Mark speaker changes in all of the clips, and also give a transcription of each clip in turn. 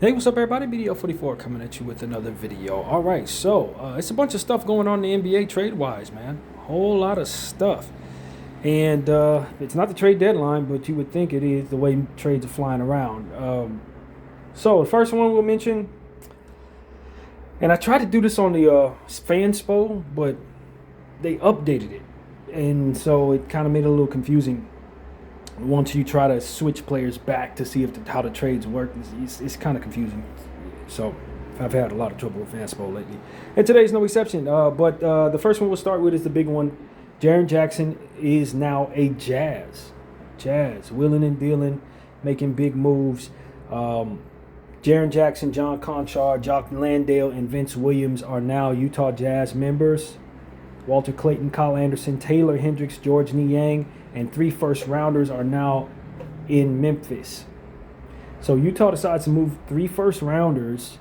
Speaker 1: Hey, what's up, everybody? BDO44 coming at you with another video. All right, so it's a bunch of stuff going on in the NBA trade-wise, man. Whole lot of stuff. And it's not the trade deadline, but you would think it is the way trades are flying around. So the first one we'll mention, and I tried to do this on the Fanspo, but they updated it. And so it kind of made it a little confusing once you try to switch players back to see how the trades work. It's kind of confusing. So I've had a lot of trouble with Fanspo lately. And today's no exception. But the first one we'll start with is the big one. Jaren Jackson is now a Jazz. Willing and dealing, making big moves. Jaren Jackson, John Conchar, Jock Landale, and Vince Williams are now Utah Jazz members. Walter Clayton, Kyle Anderson, Taylor Hendricks, George Niang, and 3 first-rounders are now in Memphis. So Utah decides to move 3 first-rounders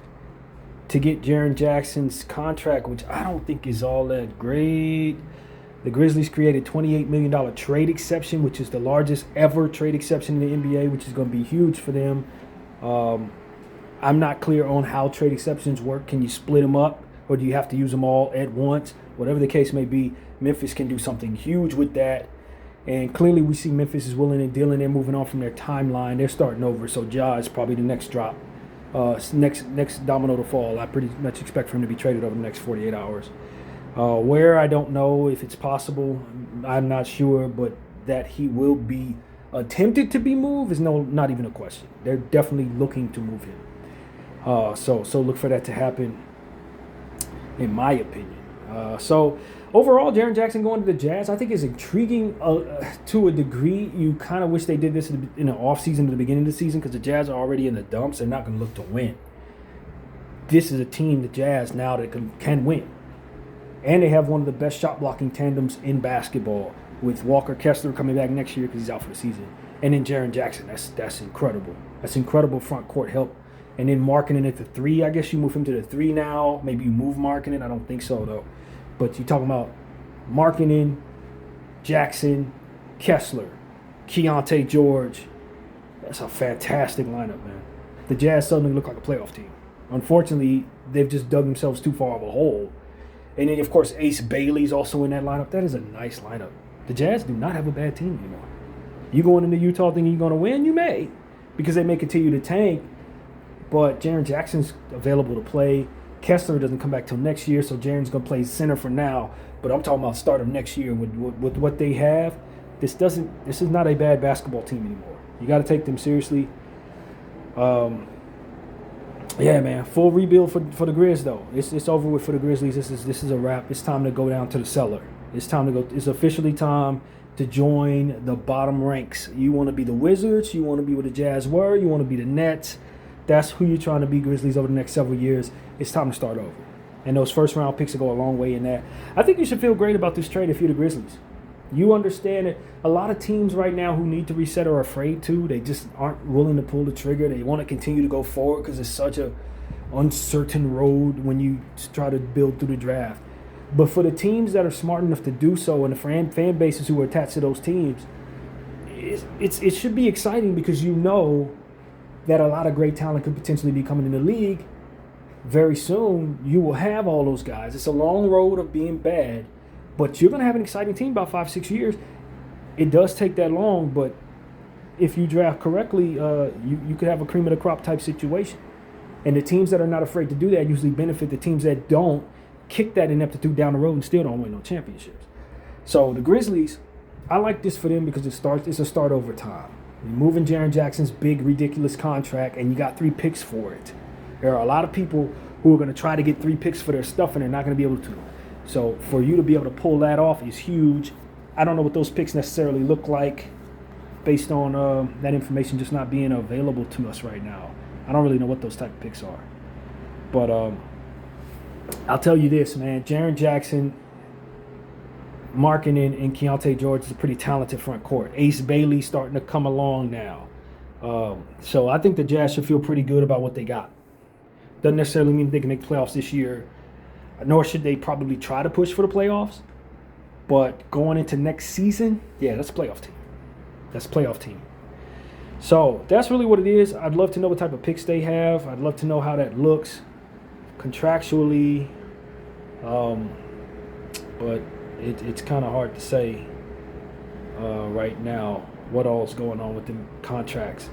Speaker 1: to get Jaren Jackson's contract, which I don't think is all that great. The Grizzlies created a $28 million trade exception, which is the largest ever trade exception in the NBA, which is going to be huge for them. I'm not clear on how trade exceptions work. Can you split them up, or do you have to use them all at once? Whatever the case may be, Memphis can do something huge with that. And clearly we see Memphis is willing and dealing. They're moving on from their timeline. They're starting over. So Ja is probably the next drop, next domino to fall. I pretty much expect for him to be traded over the next 48 hours. Where, I don't know if it's possible. I'm not sure. But that he will be attempted to be moved is not even a question. They're definitely looking to move him. So look for that to happen, in my opinion. So overall, Jaren Jackson going to the Jazz, I think is intriguing to a degree. You kind of wish they did this in the offseason, at the beginning of the season, because the Jazz are already in the dumps. They're not going to look to win. This is a team, the Jazz, now that can win. And they have one of the best shot-blocking tandems in basketball, with Walker Kessler coming back next year because he's out for the season. And then Jaren Jackson, that's incredible. That's incredible front court help. And then Markkanen at the 3, I guess you move him to the 3 now. Maybe you move Markkanen. I don't think so, though. But you're talking about Markkanen, Jackson, Kessler, Keontae George. That's a fantastic lineup, man. The Jazz suddenly look like a playoff team. Unfortunately, they've just dug themselves too far of a hole. And then, of course, Ace Bailey's also in that lineup. That is a nice lineup. The Jazz do not have a bad team anymore. You going into Utah thinking you're going to win? You may, because they may continue to tank. But Jaren Jackson's available to play. Kessler doesn't come back till next year, so Jaren's going to play center for now. But I'm talking about start of next year with what they have. This is not a bad basketball team anymore. You got to take them seriously. Yeah, man, full rebuild for the Grizz though. It's over with for the Grizzlies. This is a wrap. It's time to go down to the cellar. It's time to go. It's officially time to join the bottom ranks. You want to be the Wizards. You want to be where the Jazz were. You want to be the Nets. That's who you're trying to be, Grizzlies, over the next several years. It's time to start over. And those first-round picks will go a long way in that. I think you should feel great about this trade if you're the Grizzlies. You understand that a lot of teams right now who need to reset are afraid to. They just aren't willing to pull the trigger. They want to continue to go forward because it's such a uncertain road when you try to build through the draft. But for the teams that are smart enough to do so, and the fan bases who are attached to those teams, it should be exciting because you know that a lot of great talent could potentially be coming in the league very soon. You will have all those guys. It's a long road of being bad, but you're going to have an exciting team about 5-6 years. It does take that long, but if you draft correctly, you could have a cream of the crop type situation. And the teams that are not afraid to do that usually benefit the teams that don't kick that ineptitude down the road and still don't win no championships. So the Grizzlies, I like this for them because it's a start over time. You're moving Jaren Jackson's big, ridiculous contract, and you got 3 picks for it. There are a lot of people who are going to try to get 3 picks for their stuff, and they're not going to be able to. So for you to be able to pull that off is huge. I don't know what those picks necessarily look like based on that information just not being available to us right now. I don't really know what those type of picks are. But I'll tell you this, man. Jaren Jackson, Markkanen, and Keontae George is a pretty talented front court. Ace Bailey starting to come along now. So I think the Jazz should feel pretty good about what they got. Doesn't necessarily mean they can make playoffs this year, nor should they probably try to push for the playoffs. But going into next season, yeah, that's a playoff team. So that's really what it is. I'd love to know what type of picks they have. I'd love to know how that looks contractually. But it's kind of hard to say right now what all's going on with the contracts.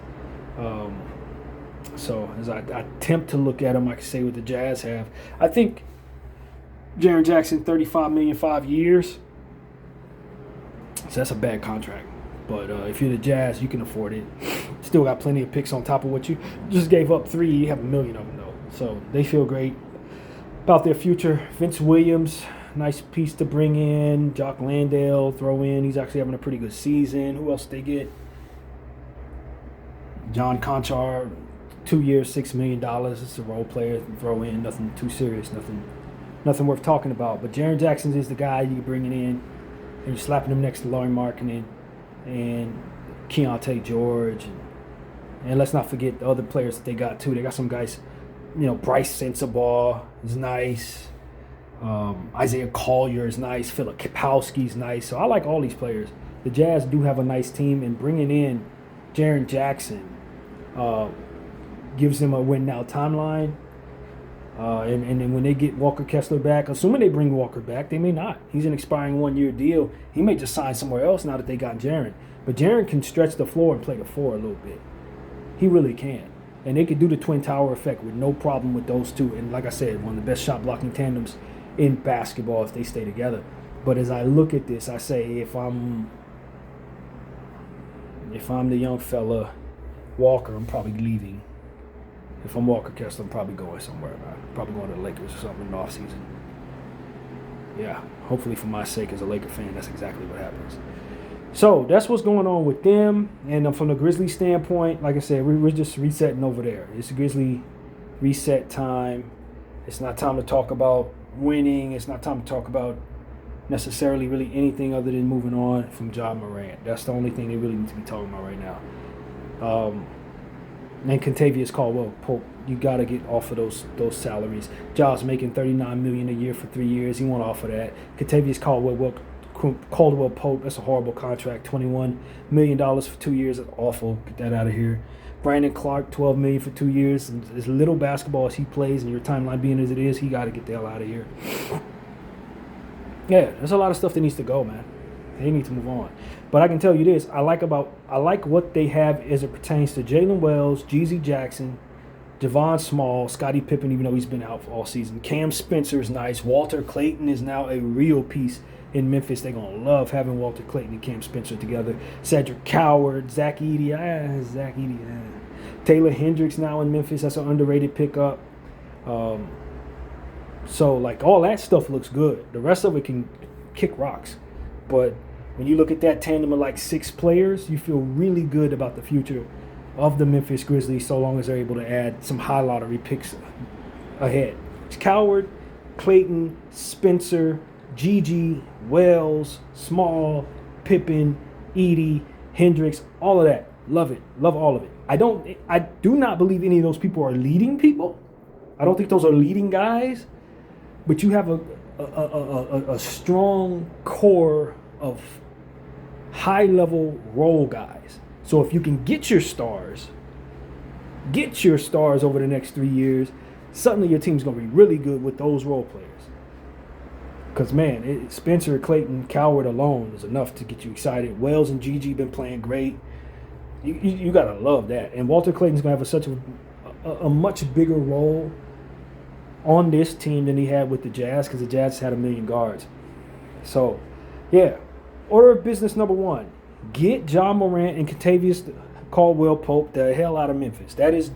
Speaker 1: So as I attempt to look at them, I can say what the Jazz have. I think Jaren Jackson, $35 million, 5 years. So that's a bad contract. But if you're the Jazz, you can afford it. Still got plenty of picks on top of what you just gave up 3. You have $1 million of them, though. So they feel great about their future. Vince Williams, nice piece to bring in. Jock Landale, throw in. He's actually having a pretty good season. Who else they get? John Conchar, 2 years, $6 million. It's a role player. Throw in. Nothing too serious. Nothing worth talking about. But Jaren Jackson is the guy you're bringing in. And you're slapping him next to Lauri Markkanen and Keontae George. And let's not forget the other players that they got, too. They got some guys, Bryce Sensabaugh is nice. Isaiah Collier is nice. Philip Kapowski's nice. So I like all these players. The Jazz do have a nice team, and bringing in Jaren Jackson gives them a win-now timeline. And then when they get Walker Kessler back, assuming they bring Walker back, they may not. He's an expiring 1-year deal. He may just sign somewhere else now that they got Jaren. But Jaren can stretch the floor and play the 4 a little bit. He really can. And they could do the Twin Tower effect with no problem with those two. And like I said, one of the best shot blocking tandems in basketball if they stay together. But as I look at this, I say if I'm the young fella, Walker, I'm probably leaving. If I'm Walker Kessler, I'm probably going somewhere. Probably going to the Lakers or something in the offseason. Yeah, hopefully for my sake as a Laker fan, that's exactly what happens. So that's what's going on with them. And from the Grizzlies standpoint, like I said, we're just resetting over there. It's Grizzly reset time. It's not time to talk about winning. It's not time to talk about necessarily really anything other than moving on from Ja Morant. That's the only thing they really need to be talking about right now. And Kentavious Caldwell-Pope, you got to get off of those salaries. Ja's making $39 million a year for 3 years. He won't offer that. Kentavious Caldwell-Pope, that's a horrible contract. $21 million for 2 years. That's awful. Get that out of here. Brandon Clark, $12 million for 2 years. And as little basketball as he plays, and your timeline being as it is, he got to get the hell out of here. Yeah, there's a lot of stuff that needs to go, man. They need to move on. But I can tell you this, I like what they have as it pertains to Jalen Wells, Jeezy Jackson, Javon Small, Scottie Pippen, even though he's been out all season. Cam Spencer is nice. Walter Clayton is now a real piece in Memphis. They're going to love having Walter Clayton and Cam Spencer together. Cedric Coward, Zach Edey. Taylor Hendricks now in Memphis. That's an underrated pickup. So, like, all that stuff looks good. The rest of it can kick rocks. But when you look at that tandem of like 6 players, you feel really good about the future of the Memphis Grizzlies so long as they're able to add some high lottery picks ahead. It's Coward, Clayton, Spencer, Gigi, Wells, Small, Pippen, Edey, Hendricks, all of that. Love it. Love all of it. I do not believe any of those people are leading people. I don't think those are leading guys. But you have a strong core of high-level role guys. So if you can get your stars over the next 3 years, suddenly your team's going to be really good with those role players. Because, man, Spencer, Clayton, Coward alone is enough to get you excited. Wells and Gigi been playing great. You got to love that. And Walter Clayton's going to have such a much bigger role on this team than he had with the Jazz, because the Jazz had 1 million guards. So, yeah. Order of business number 1. Get Ja Morant and Kentavious Caldwell-Pope the hell out of Memphis. That is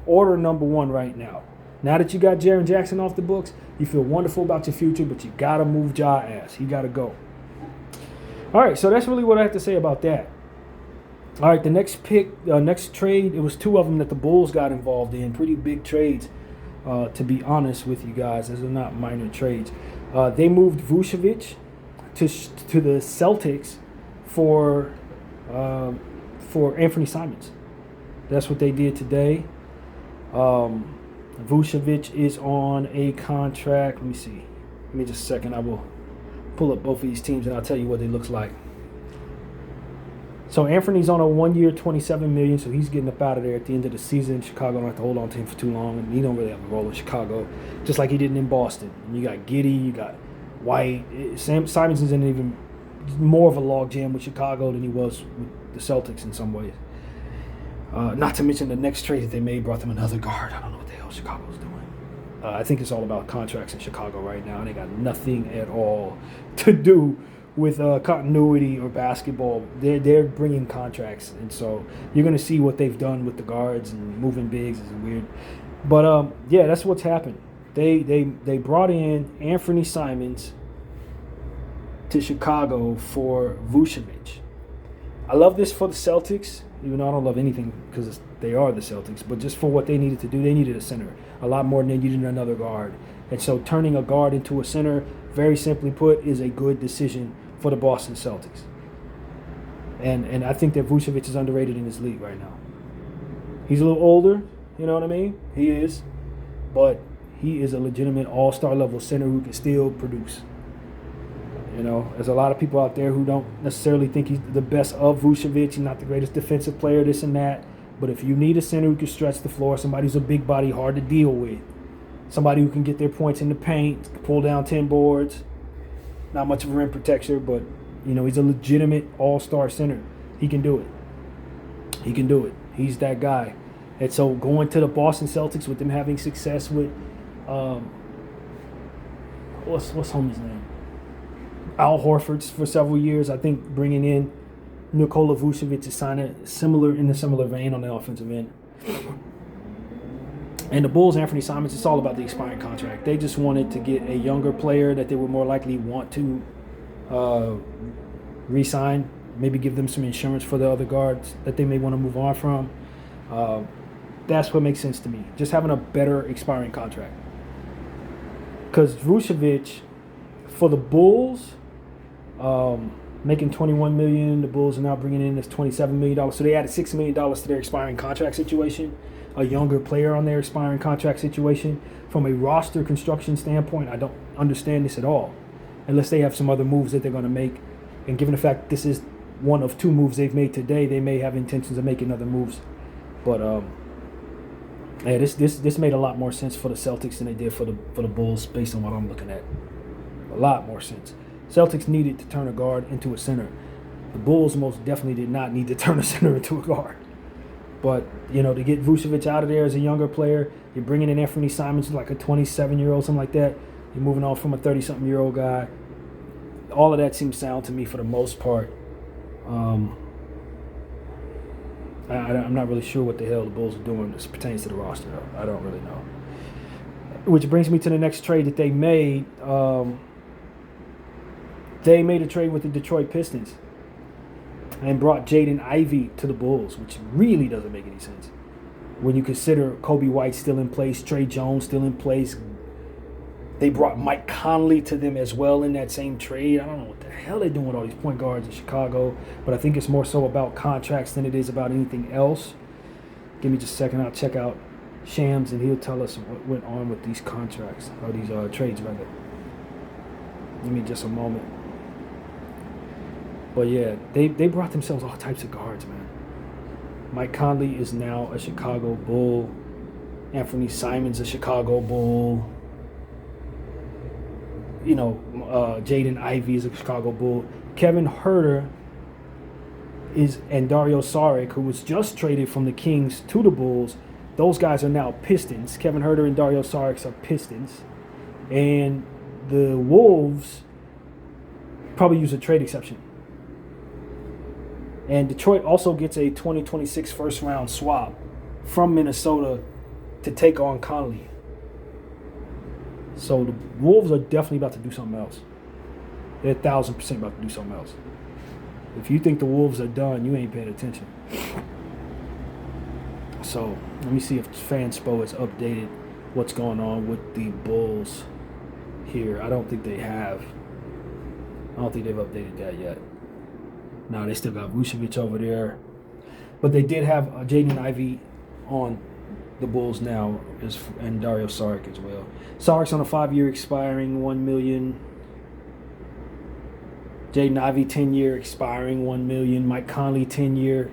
Speaker 1: order number 1 right now. Now that you got Jaren Jackson off the books, you feel wonderful about your future, but you got to move Ja ass. He got to go. All right, so that's really what I have to say about that. All right, the next trade, it was 2 of them that the Bulls got involved in. Pretty big trades. To be honest with you guys, those are not minor trades. They moved Vucevic to the Celtics for Anthony Simons. That's what they did today. Vucevic is on a contract. Let me see. Give me just a second. I will pull up both of these teams and I'll tell you what it looks like. So Anthony's on a 1 year, $27 million, so he's getting up out of there at the end of the season. Chicago don't have to hold on to him for too long, and he don't really have a role in Chicago, just like he didn't in Boston. And you got Giddey, you got White. Simonson's in even more of a logjam with Chicago than he was with the Celtics in some ways. Not to mention the next trade that they made brought them another guard. I don't know what the hell Chicago's doing. I think it's all about contracts in Chicago right now, and they got nothing at all to do with continuity or basketball. They're bringing contracts, and so you're going to see what they've done with the guards and moving bigs is weird. But yeah, that's what's happened. They brought in Anthony Simons to Chicago for Vucevic. I love this for the Celtics, even though I don't love anything because they are the Celtics, but just for what they needed to do, they needed a center a lot more than they needed another guard. And so turning a guard into a center, very simply put, is a good decision for the Boston Celtics. And I think that Vucevic is underrated in this league right now. He's a little older, you know what I mean? He is. But he is a legitimate all-star level center who can still produce. You know, there's a lot of people out there who don't necessarily think he's the best of Vucevic. He's not the greatest defensive player, this and that. But if you need a center who can stretch the floor, somebody who's a big body, hard to deal with, somebody who can get their points in the paint, pull down 10 boards, not much of a rim protector, but, you know, he's a legitimate all-star center. He can do it. He can do it. He's that guy. And so going to the Boston Celtics with them having success with, what's homie's name? Al Horford for several years. I think bringing in Nikola Vucevic is in a similar vein on the offensive end. And the Bulls, Anthony Simons, it's all about the expiring contract. They just wanted to get a younger player that they would more likely want to re-sign, maybe give them some insurance for the other guards that they may want to move on from. That's what makes sense to me. Just having a better expiring contract. Because Vucevic, for the Bulls, making $21 million, the Bulls are now bringing in this $27 million. So they added $6 million to their expiring contract situation. A younger player on their expiring contract situation. From a roster construction standpoint, I don't understand this at all, unless they have some other moves that they're going to make. And given the fact this is one of two moves they've made today, they may have intentions of making other moves. But yeah, this made a lot more sense for the Celtics than they did for the Bulls, based on what I'm looking at. A lot more sense. Celtics needed to turn a guard into a center. The Bulls most definitely did not need to turn a center into a guard. But, you know, to get Vucevic out of there as a younger player, you're bringing in Anthony Simons, like a 27-year-old, something like that. You're moving on from a 30-something-year-old guy. All of that seems sound to me for the most part. I'm not really sure what the hell the Bulls are doing as pertains to the roster, though. I don't really know. Which brings me to the next trade that they made. They made a trade with the Detroit Pistons and brought Jaden Ivey to the Bulls, which really doesn't make any sense. When you consider Kobe White still in place, Trey Jones still in place. They brought Mike Conley to them as well in that same trade. I don't know what the hell they're doing with all these point guards in Chicago, but I think it's more so about contracts than it is about anything else. Give me just a second. I'll check out Shams, and he'll tell us what went on with these contracts, or these trades, rather. Give me just a moment. But yeah, they brought themselves all types of guards, man. Mike Conley is now a Chicago Bull. Anthony Simons a Chicago Bull. You know, Jaden Ivey is a Chicago Bull. Kevin Huerter and Dario Saric, who was just traded from the Kings to the Bulls, those guys are now Pistons. Kevin Huerter and Dario Saric are Pistons. And the Wolves probably use a trade exception. And Detroit also gets a 2026 first-round swap from Minnesota to take on Conley. So the Wolves are definitely about to do something else. They're 1,000% about to do something else. If you think the Wolves are done, you ain't paying attention. So let me see if Fanspo has updated what's going on with the Bulls here. I don't think they have. I don't think they've updated that yet. No, they still got Vucevic over there. But they did have Jaden Ivey on the Bulls now, and Dario Saric as well. Saric's on a 5-year expiring $1 million Jaden Ivey 10-year expiring $1 million. Mike Conley 10-year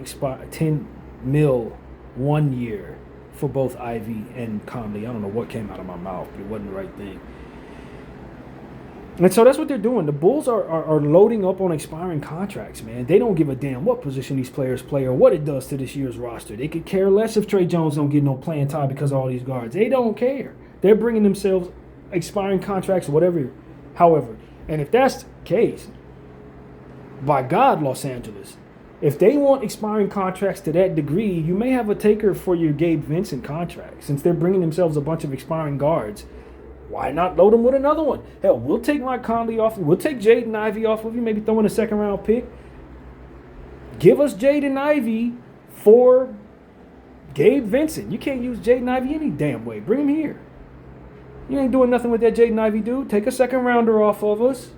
Speaker 1: 10 mil 1 year for both Ivey and Conley. I don't know what came out of my mouth, but it wasn't the right thing. And so that's what they're doing. The Bulls are loading up on expiring contracts, man. They don't give a damn what position these players play or what it does to this year's roster. They could care less if Trey Jones don't get no playing time because of all these guards. They don't care. They're bringing themselves expiring contracts, whatever, however. And if that's the case, by God, Los Angeles, if they want expiring contracts to that degree, you may have a taker for your Gabe Vincent contract. Since they're bringing themselves a bunch of expiring guards, why not load them with another one? Hell, we'll take Mike Conley off. We'll take Jaden Ivey off of you, maybe throw in a second-round pick. Give us Jaden Ivey for Gabe Vincent. You can't use Jaden Ivey any damn way. Bring him here. You ain't doing nothing with that Jaden Ivey dude. Take a second-rounder off of us.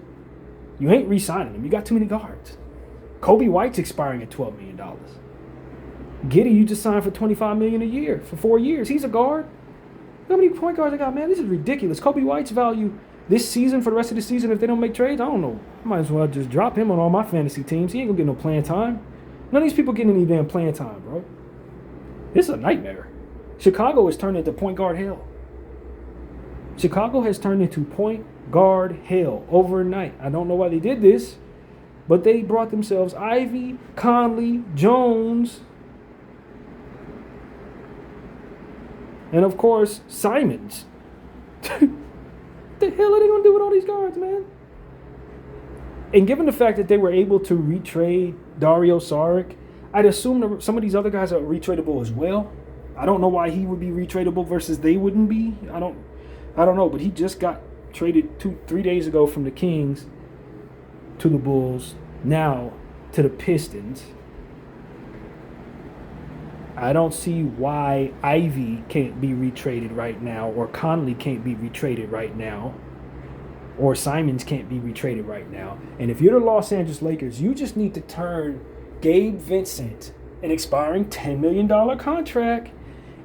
Speaker 1: You ain't re-signing him. You got too many guards. Kobe White's expiring at $12 million. Giddey, you just signed for $25 million a year for 4 years. He's a guard. How many point guards I got, man? This is ridiculous. Kobe White's value this season, for the rest of the season, if they don't make trades, I don't know. I might as well just drop him on all my fantasy teams. He ain't gonna get no playing time. None of these people getting any damn playing time, bro. This is a nightmare. Chicago has turned into point guard hell. Chicago has turned into point guard hell overnight. I don't know why they did this, but they brought themselves Ivey, Conley, Jones, and of course, Simons. What the hell are they going to do with all these guards, man? And given the fact that they were able to retrade Dario Saric, I'd assume some of these other guys are retradable as well. I don't know why he would be retradable versus they wouldn't be. I don't know, but he just got traded 2-3 days ago from the Kings to the Bulls, now to the Pistons. I don't see why Ivey can't be retraded right now, or Conley can't be retraded right now, or Simons can't be retraded right now. And if you're the Los Angeles Lakers, you just need to turn Gabe Vincent, an expiring $10 million contract,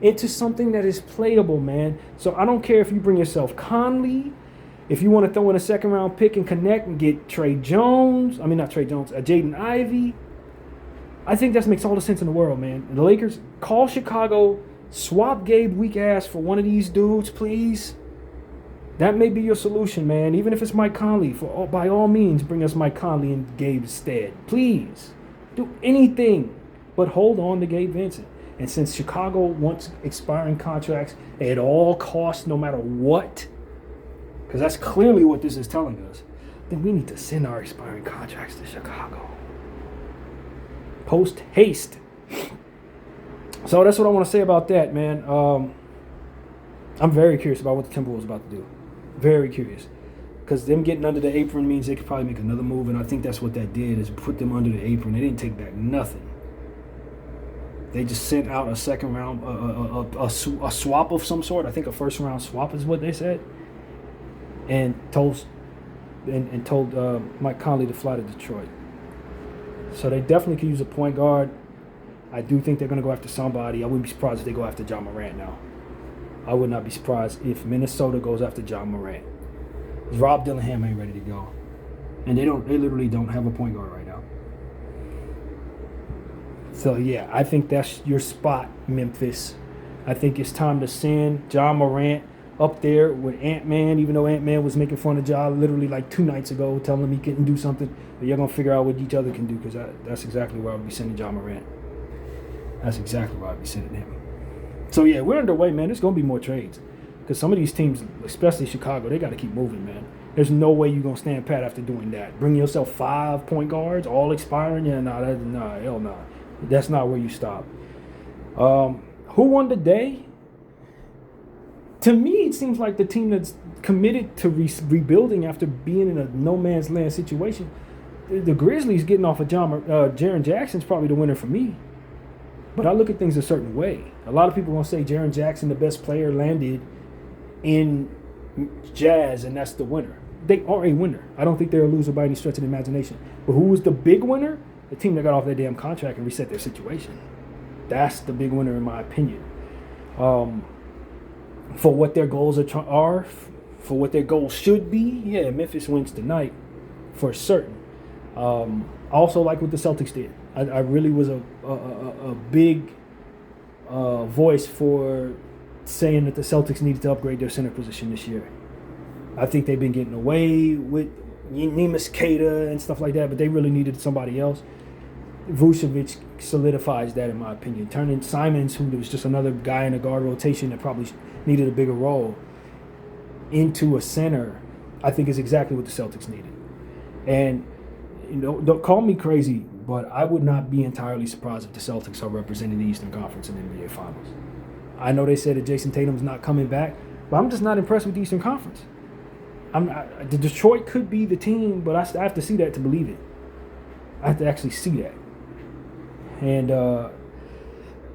Speaker 1: into something that is playable, man. So I don't care if you bring yourself Conley, if you want to throw in a second-round pick and connect and get Jaden Ivey. I think that makes all the sense in the world, man. The Lakers, call Chicago, swap Gabe weak ass for one of these dudes, please. That may be your solution, man. Even if it's Mike Conley, by all means, bring us Mike Conley in Gabe's stead. Please. Do anything but hold on to Gabe Vincent. And since Chicago wants expiring contracts at all costs, no matter what, because that's clearly what this is telling us, then we need to send our expiring contracts to Chicago. Post haste. So that's what I want to say about that, man. I'm very curious about what the Timberwolves about to do. Very curious. Because them getting under the apron means they could probably make another move, and I think that's what that did, is put them under the apron. They didn't take back nothing. They just sent out a second round, a swap of some sort. I think a first round swap is what they said. And told Mike Conley to fly to Detroit. So they definitely could use a point guard. I do think they're going to go after somebody. I wouldn't be surprised if they go after John Morant now. I would not be surprised if Minnesota goes after John Morant. Rob Dillingham ain't ready to go. And they literally don't have a point guard right now. So yeah, I think that's your spot, Memphis. I think it's time to send John Morant up there with Ant-Man, even though Ant-Man was making fun of Ja literally like 2 nights ago, telling him he couldn't do something. But you're going to figure out what each other can do, because that's exactly where I would be sending John Morant. That's exactly where I'd be sending him. So, yeah, we're underway, man. There's going to be more trades. Because some of these teams, especially Chicago, they got to keep moving, man. There's no way you're going to stand pat after doing that. Bring yourself 5 point guards, all expiring? Yeah, hell no. That's not where you stop. Who won the day? To me, it seems like the team that's committed to rebuilding after being in a no-man's land situation. The Grizzlies getting off of Jaren Jackson's probably the winner for me. But I look at things a certain way. A lot of people are going to say Jaren Jackson, the best player, landed in Jazz, and that's the winner. They are a winner. I don't think they're a loser by any stretch of the imagination. But who was the big winner? The team that got off their damn contract and reset their situation. That's the big winner in my opinion. For what their goals for what their goals should be, yeah, Memphis wins tonight for certain. I also like what the Celtics did. I really was a big voice for saying that the Celtics needed to upgrade their center position this year. I think they've been getting away with Neemias Queta and stuff like that, but they really needed somebody else. Vucevic solidifies that, in my opinion. Turning Simons, who was just another guy in a guard rotation that probably needed a bigger role, into a center, I think is exactly what the Celtics needed. And don't call me crazy, but I would not be entirely surprised if the Celtics are representing the Eastern Conference in the NBA Finals. I know they said that Jason Tatum's not coming back, but I'm just not impressed with the Eastern Conference. The Detroit could be the team, but I have to see that to believe it. I have to actually see that. And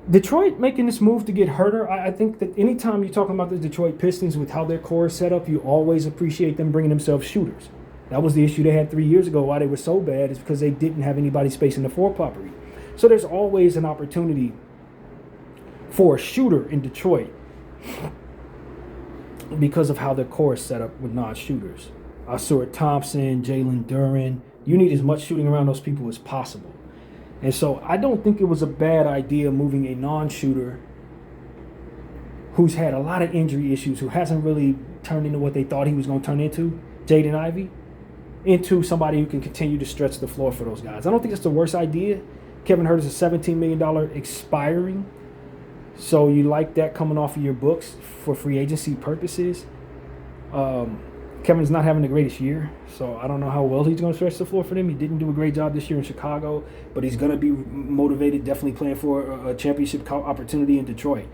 Speaker 1: Detroit making this move to get Herter, I think that anytime you're talking about the Detroit Pistons with how their core is set up, you always appreciate them bringing themselves shooters. That was the issue they had 3 years ago. Why they were so bad is because they didn't have anybody spacing the floor properly. So there's always an opportunity for a shooter in Detroit because of how their core is set up with non-shooters. Ausar Thompson, Jalen Duren. You need as much shooting around those people as possible. And so I don't think it was a bad idea moving a non-shooter who's had a lot of injury issues, who hasn't really turned into what they thought he was going to turn into, Jaden Ivey, into somebody who can continue to stretch the floor for those guys. I don't think that's the worst idea. Kevin Huerter is a $17 million expiring. So you like that coming off of your books for free agency purposes. Kevin's not having the greatest year, so I don't know how well he's going to stretch the floor for them. He didn't do a great job this year in Chicago, but he's going to be motivated, definitely playing for a championship opportunity in Detroit.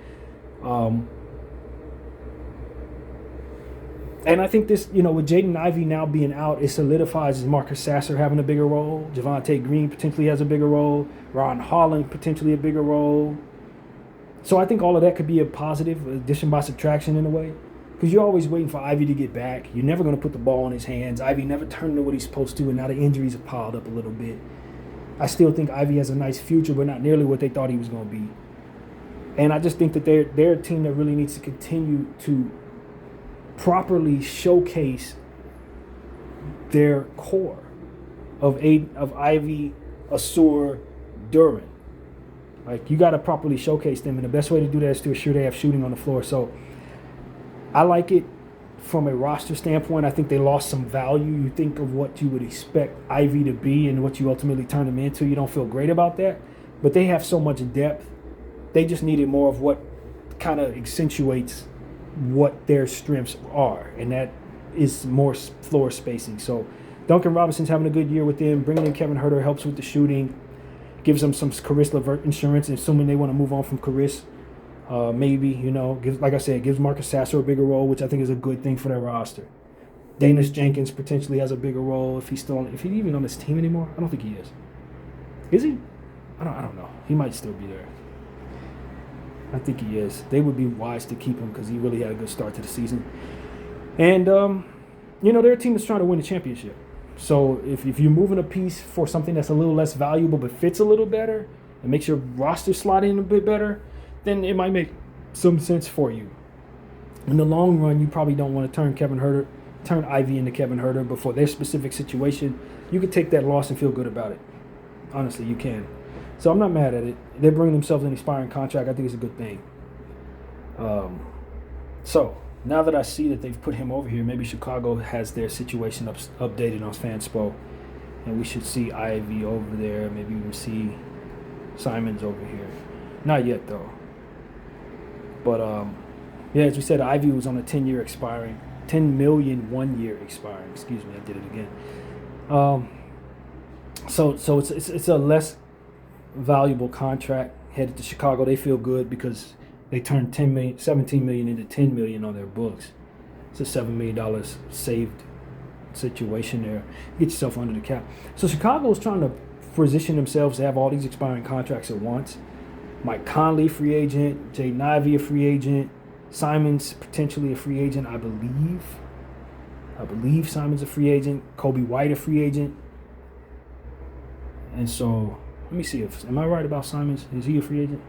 Speaker 1: And I think this, with Jaden Ivey now being out, it solidifies Marcus Sasser having a bigger role. Javonte Green potentially has a bigger role. Ron Holland potentially a bigger role. So I think all of that could be a positive addition by subtraction in a way. Because you're always waiting for Ivey to get back. You're never going to put the ball in his hands. Ivey never turned into what he's supposed to, and now the injuries have piled up a little bit. I still think Ivey has a nice future, but not nearly what they thought he was going to be. And I just think that they're a team that really needs to continue to properly showcase their core of Ivey, Ausar, Duren. Like, you got to properly showcase them, and the best way to do that is to assure they have shooting on the floor. So I like it from a roster standpoint. I think they lost some value. You think of what you would expect Ivey to be and what you ultimately turn him into. You don't feel great about that, but they have so much depth. They just needed more of what kind of accentuates what their strengths are, and that is more floor spacing. So Duncan Robinson's having a good year with them. Bringing in Kevin Huerter helps with the shooting, gives them some Caris LeVert insurance, assuming they want to move on from Caris. Maybe, like I said, gives Marcus Sasser a bigger role, which I think is a good thing for their roster. Danis Jenkins potentially has a bigger role if he's even on this team anymore. I don't think he is. Is he? I don't know. He might still be there. I think he is. They would be wise to keep him because he really had a good start to the season. And, they're a team that's trying to win a championship. So if you're moving a piece for something that's a little less valuable but fits a little better and makes your roster slot in a bit better, then it might make some sense for you. In the long run, you probably don't want to turn Ivey into Kevin Huerter, but for their specific situation, you could take that loss and feel good about it. Honestly, you can. So I'm not mad at it. They're bringing themselves an expiring contract. I think it's a good thing. So now that I see that they've put him over here, maybe Chicago has their situation updated on Fanspo, and we should see Ivey over there. Maybe even see Simons over here. Not yet, though. But, as we said, Ivey was on a 10-year expiring. 10 million 1 year expiring. Excuse me, I did it again. So it's a less valuable contract headed to Chicago. They feel good because they turned 17 million into 10 million on their books. It's a $7 million saved situation there. Get yourself under the cap. So Chicago is trying to position themselves to have all these expiring contracts at once. Mike Conley, free agent. Jaden Ivey, a free agent. Simons, potentially a free agent, I believe. I believe Simons a free agent. Kobe White, a free agent. And so, let me see am I right about Simons? Is he a free agent?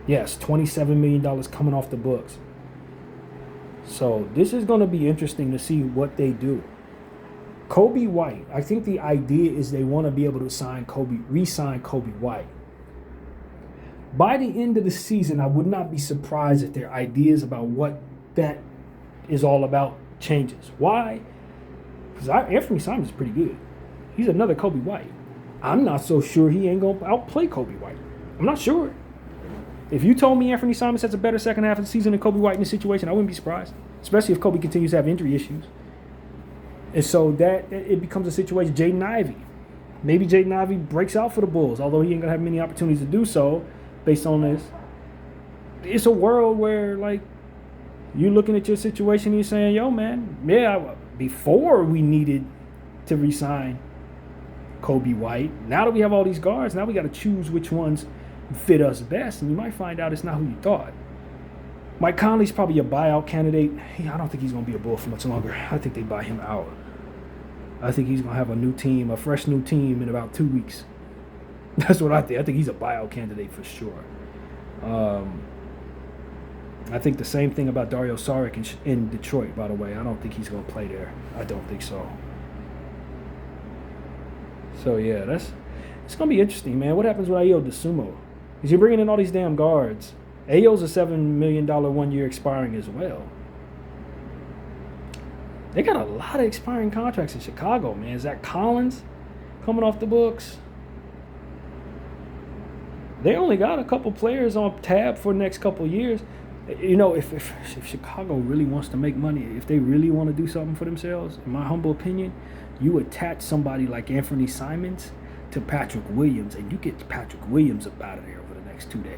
Speaker 1: Yes, $27 million coming off the books. So, this is going to be interesting to see what they do. Kobe White. I think the idea is they want to be able to re-sign Kobe White. By the end of the season, I would not be surprised if their ideas about what that is all about changes. Why? Because Anthony Simons is pretty good. He's another Kobe White. I'm not so sure he ain't going to outplay Kobe White. I'm not sure. If you told me Anthony Simons has a better second half of the season than Kobe White in this situation, I wouldn't be surprised, especially if Kobe continues to have injury issues. And so that it becomes a situation. Jaden Ivey. Maybe Jaden Ivey breaks out for the Bulls, although he ain't going to have many opportunities to do so based on this. It's a world where, like, you're looking at your situation and you're saying, yo, man, yeah, before we needed to re-sign Kobe White, now that we have all these guards, now we got to choose which ones fit us best, and you might find out it's not who you thought. Mike Conley's probably a buyout candidate. I don't think he's going to be a Bull for much longer. I think they buy him out. I think he's going to have a new team, a fresh new team in about 2 weeks. That's what I think. I think he's a buyout candidate for sure. I think the same thing about Dario Saric in Detroit, by the way. I don't think he's going to play there. I don't think so. So, yeah, it's going to be interesting, man. What happens with Ayo DeSumo? Because you're bringing in all these damn guards. Ayo's a $7 million 1 year expiring as well. They got a lot of expiring contracts in Chicago, man. Zach Collins coming off the books. They only got a couple players on tab for the next couple of years. You know, if Chicago really wants to make money, if they really want to do something for themselves, in my humble opinion, you attach somebody like Anthony Simons to Patrick Williams, and you get Patrick Williams up out of there over the next 2 days.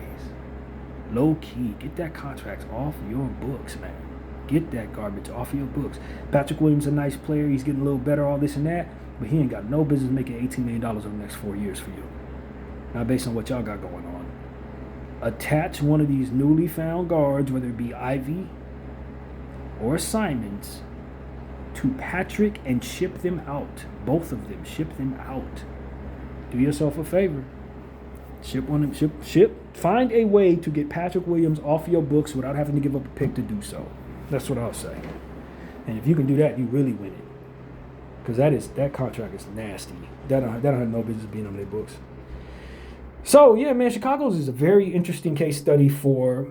Speaker 1: Low key, get that contract off your books, man. Get that garbage off your books. Patrick Williams a nice player. He's getting a little better, all this and that, but he ain't got no business making $18 million over the next 4 years for you. Now, based on what y'all got going on, attach one of these newly found guards, whether it be Ivy or Simons, to Patrick and ship them out. Both of them, ship them out. Do yourself a favor. Ship. Find a way to get Patrick Williams off your books without having to give up a pick to do so. That's what I'll say. And if you can do that, you really win it. Because that contract is nasty. That don't have no business being on their books. So, yeah, man, Chicago's is a very interesting case study for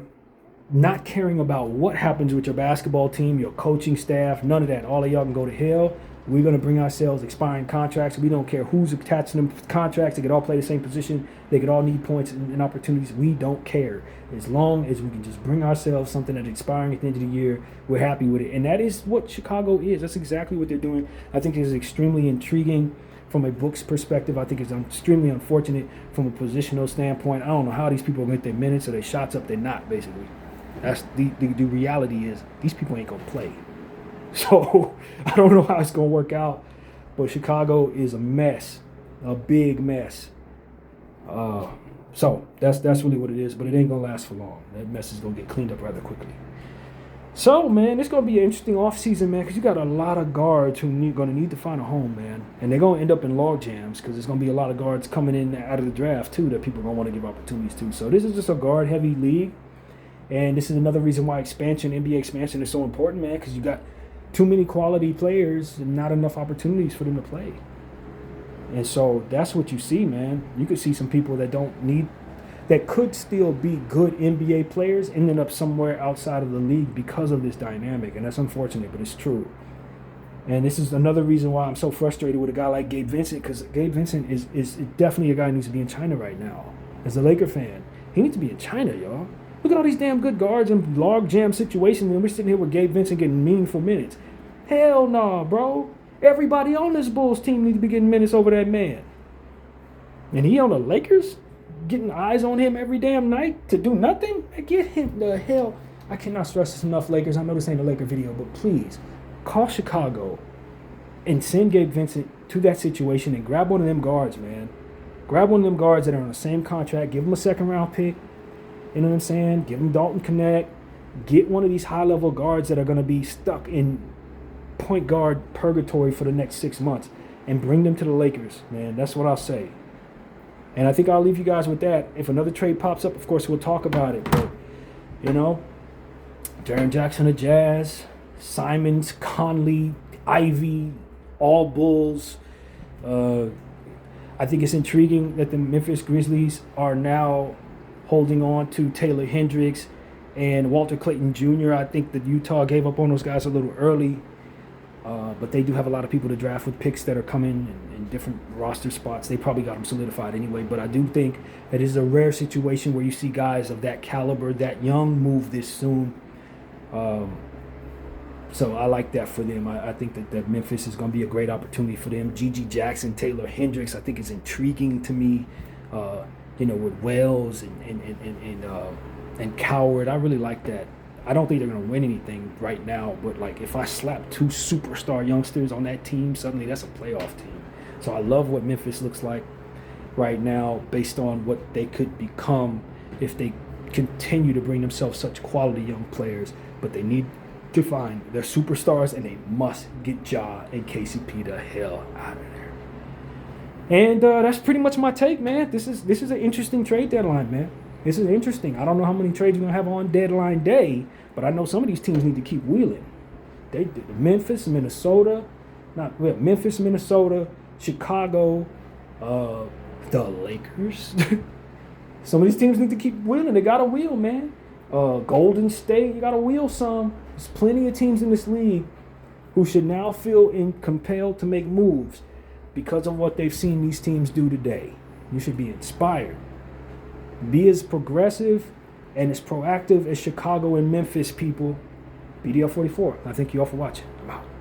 Speaker 1: not caring about what happens with your basketball team, your coaching staff, none of that. All of y'all can go to hell. We're going to bring ourselves expiring contracts. We don't care who's attaching them contracts. They could all play the same position. They could all need points and opportunities. We don't care. As long as we can just bring ourselves something that's expiring at the end of the year, we're happy with it. And that is what Chicago is. That's exactly what they're doing. I think it's extremely intriguing from a book's perspective. I think it's extremely unfortunate from a positional standpoint. I don't know how these people get their minutes or their shots up. They're not, basically. That's the reality is these people ain't going to play. So I don't know how it's going to work out, but Chicago is a mess, a big mess. So that's really what it is, but it ain't going to last for long. That mess is going to get cleaned up rather quickly. So, man, it's going to be an interesting offseason, man, because you got a lot of guards who going to need to find a home, man. And they're going to end up in log jams because there's going to be a lot of guards coming in out of the draft, too, that people are going to want to give opportunities to. So this is just a guard-heavy league. And this is another reason why NBA expansion is so important, man, because you got too many quality players and not enough opportunities for them to play. And so that's what you see, man. You could see some people that could still be good NBA players ending up somewhere outside of the league because of this dynamic. And that's unfortunate, but it's true. And this is another reason why I'm so frustrated with a guy like Gabe Vincent, because Gabe Vincent is definitely a guy who needs to be in China right now. As a Laker fan, he needs to be in China, y'all. Look at all these damn good guards and log jam situations, and we're sitting here with Gabe Vincent getting meaningful minutes. Hell no, bro. Everybody on this Bulls team needs to be getting minutes over that man. And he on the Lakers, getting eyes on him every damn night to do nothing? Get him the hell. I cannot stress this enough, Lakers. I know this ain't a Laker video, but please call Chicago and send Gabe Vincent to that situation and grab one of them guards, man. Grab one of them guards that are on the same contract. Give them a second-round pick. You know what I'm saying? Give them Dalton Connect. Get one of these high-level guards that are going to be stuck in point guard purgatory for the next 6 months and bring them to the Lakers, man. That's what I'll say. And I think I'll leave you guys with that. If another trade pops up, of course, we'll talk about it. But, you know, Jaren Jackson of Jazz, Simons, Conley, Ivy, all Bulls. I think it's intriguing that the Memphis Grizzlies are now holding on to Taylor Hendricks and Walter Clayton Jr. I think that Utah gave up on those guys a little early, but they do have a lot of people to draft with picks that are coming in different roster spots. They probably got them solidified anyway, but I do think that it is a rare situation where you see guys of that caliber, that young, move this soon. So I like that for them. I think that Memphis is going to be a great opportunity for them. G.G. Jackson, Taylor Hendricks, I think is intriguing to me. With Wells and Coward, I really like that. I don't think they're going to win anything right now, but like if I slap 2 superstar youngsters on that team, suddenly that's a playoff team. So I love what Memphis looks like right now based on what they could become if they continue to bring themselves such quality young players. But they need to find their superstars, and they must get Ja and KCP the hell out of there. And that's pretty much my take, man. This is an interesting trade deadline, man. This is interesting. I don't know how many trades we're going to have on deadline day, but I know some of these teams need to keep wheeling. They did Memphis, Minnesota, Chicago, the Lakers. Some of these teams need to keep wheeling. They got to wheel, man. Golden State, you got to wheel some. There's plenty of teams in this league who should now feel compelled to make moves because of what they've seen these teams do today. You should be inspired. Be as progressive and as proactive as Chicago and Memphis people. BDL 44. I thank you all for watching. I'm out.